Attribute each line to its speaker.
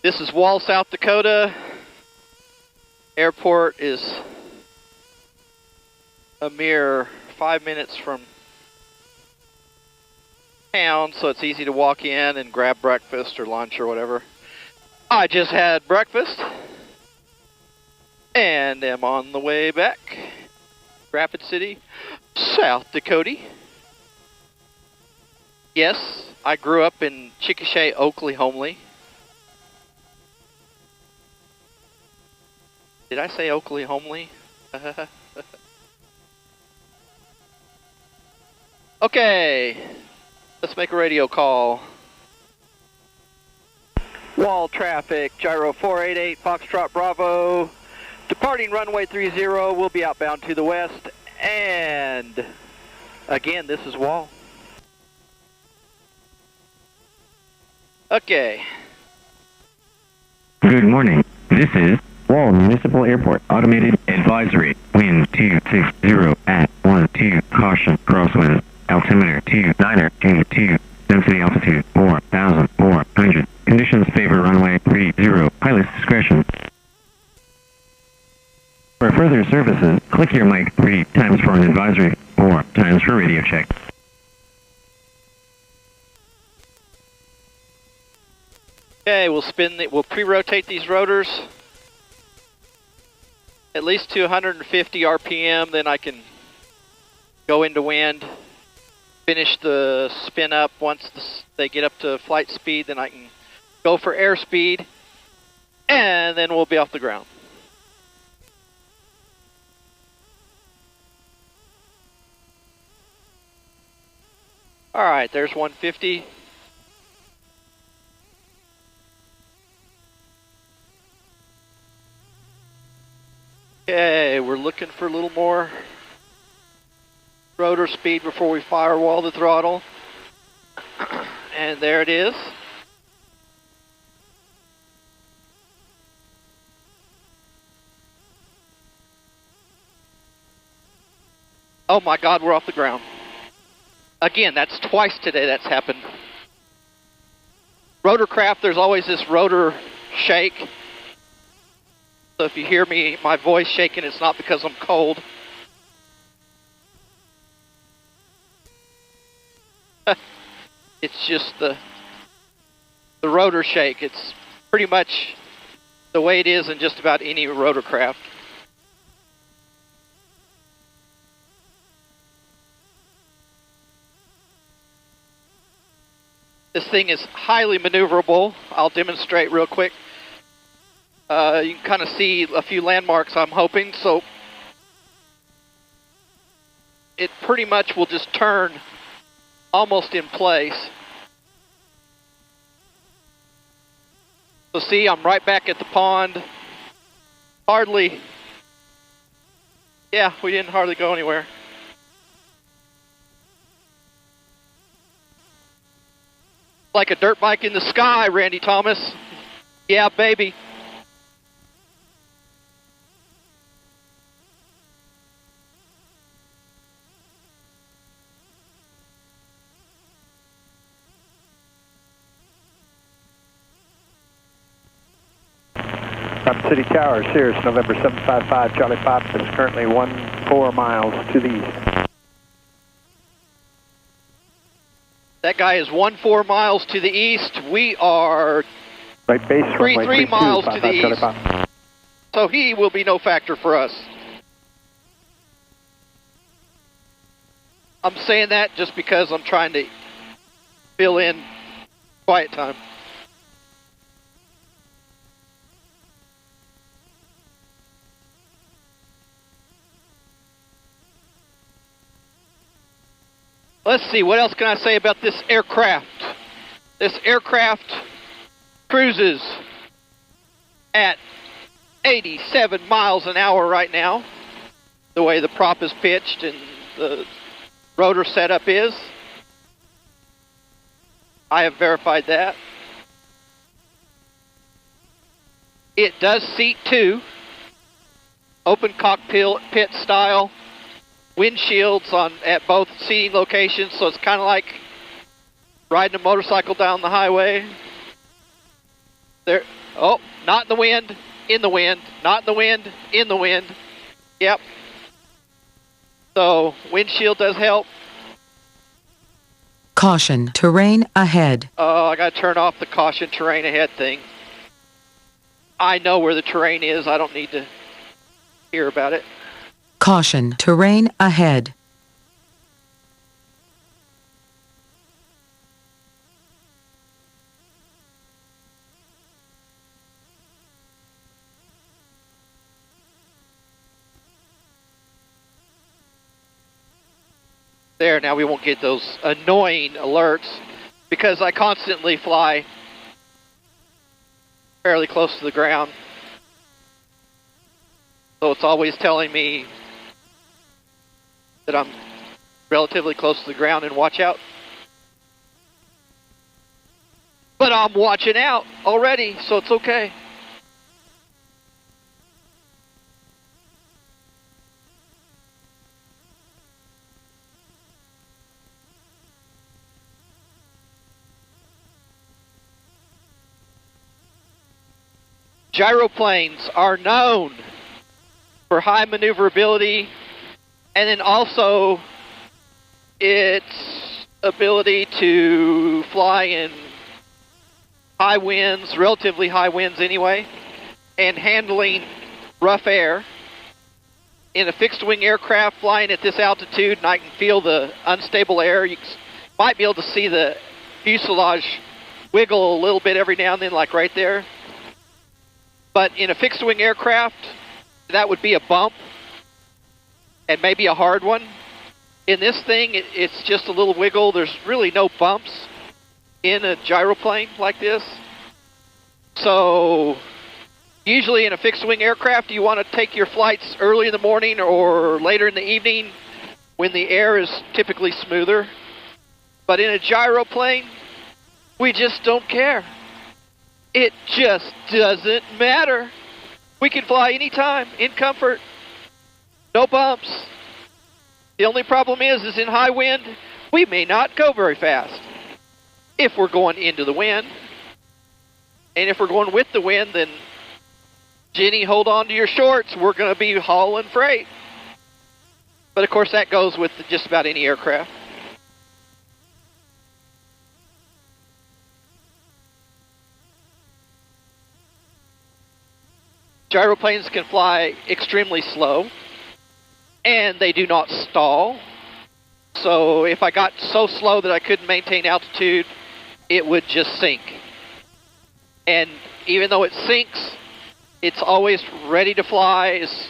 Speaker 1: This is Wall, South Dakota. Airport is a mere 5 minutes from town, so it's easy to walk in and grab breakfast or lunch or whatever. I just had breakfast and am on the way back. Rapid City, South Dakota. Yes, I grew up in Chickasha, Oakley, Homely. Did I say Oakley, Homely? Okay, let's make a radio call. Wall traffic, Gyro 488, Foxtrot Bravo. Departing runway 30, we'll be outbound to the west. And again, this is Wall. Okay.
Speaker 2: Good morning. This is Wall Municipal Airport Automated Advisory. Wind 260 at 12. Caution crosswind. Altimeter 2922. Density altitude 4,400. Conditions favor runway 30. Pilot's discretion. For further services, click your mic 3 times for an advisory, 4 times for radio check.
Speaker 1: Okay, we'll pre-rotate these rotors at least to 150 RPM, then I can go into wind, finish the spin up. Once they get up to flight speed, then I can go for airspeed, and then we'll be off the ground. All right, there's 150. Okay, we're looking for a little more rotor speed before we firewall the throttle. And there it is. Oh my God, we're off the ground. Again, that's twice today that's happened. Rotorcraft, there's always this rotor shake. So if you hear my voice shaking, it's not because I'm cold. It's just the rotor shake. It's pretty much the way it is in just about any rotorcraft. This thing is highly maneuverable. I'll demonstrate real quick. You can kind of see a few landmarks, I'm hoping, so it pretty much will just turn almost in place. So see, I'm right back at the pond. Hardly, yeah, we didn't hardly go anywhere. Like a dirt bike in the sky, Randy Thomas. Yeah, baby.
Speaker 3: Rapid City Tower, Cirrus, November 755, Charlie Pop is currently 14 miles to the east.
Speaker 1: That guy is 14 miles to the east. We are
Speaker 3: right base,
Speaker 1: 3 miles to the east.
Speaker 3: Pop.
Speaker 1: So he will be no factor for us. I'm saying that just because I'm trying to fill in quiet time. Let's see, what else can I say about this aircraft? This aircraft cruises at 87 miles an hour right now, the way the prop is pitched and the rotor setup is. I have verified that. It does seat 2, open cockpit style. Windshields at both seating locations, so it's kind of like riding a motorcycle down the highway. There. Oh, not in the wind. In the wind. Not in the wind. In the wind. Yep. So, windshield does help.
Speaker 4: Caution, terrain ahead.
Speaker 1: Oh, I gotta turn off the caution terrain ahead thing. I know where the terrain is. I don't need to hear about it.
Speaker 4: Caution, terrain ahead.
Speaker 1: There, now we won't get those annoying alerts because I constantly fly fairly close to the ground. So it's always telling me that I'm relatively close to the ground and watch out. But I'm watching out already, so it's okay. Gyroplanes are known for high maneuverability and then also its ability to fly in high winds, relatively high winds anyway, and handling rough air. In a fixed-wing aircraft flying at this altitude, and I can feel the unstable air, you might be able to see the fuselage wiggle a little bit every now and then, like right there. But in a fixed-wing aircraft, that would be a bump, and maybe a hard one. In this thing, it's just a little wiggle. There's really no bumps in a gyroplane like this. So, usually in a fixed-wing aircraft, you want to take your flights early in the morning or later in the evening when the air is typically smoother. But in a gyroplane, we just don't care. It just doesn't matter. We can fly anytime, in comfort. No bumps. The only problem is in high wind, we may not go very fast. If we're going into the wind. And if we're going with the wind, then Jenny, hold on to your shorts. We're going to be hauling freight. But of course that goes with just about any aircraft. Gyroplanes can fly extremely slow, and they do not stall. So if I got so slow that I couldn't maintain altitude, it would just sink. And even though it sinks, it's always ready to fly as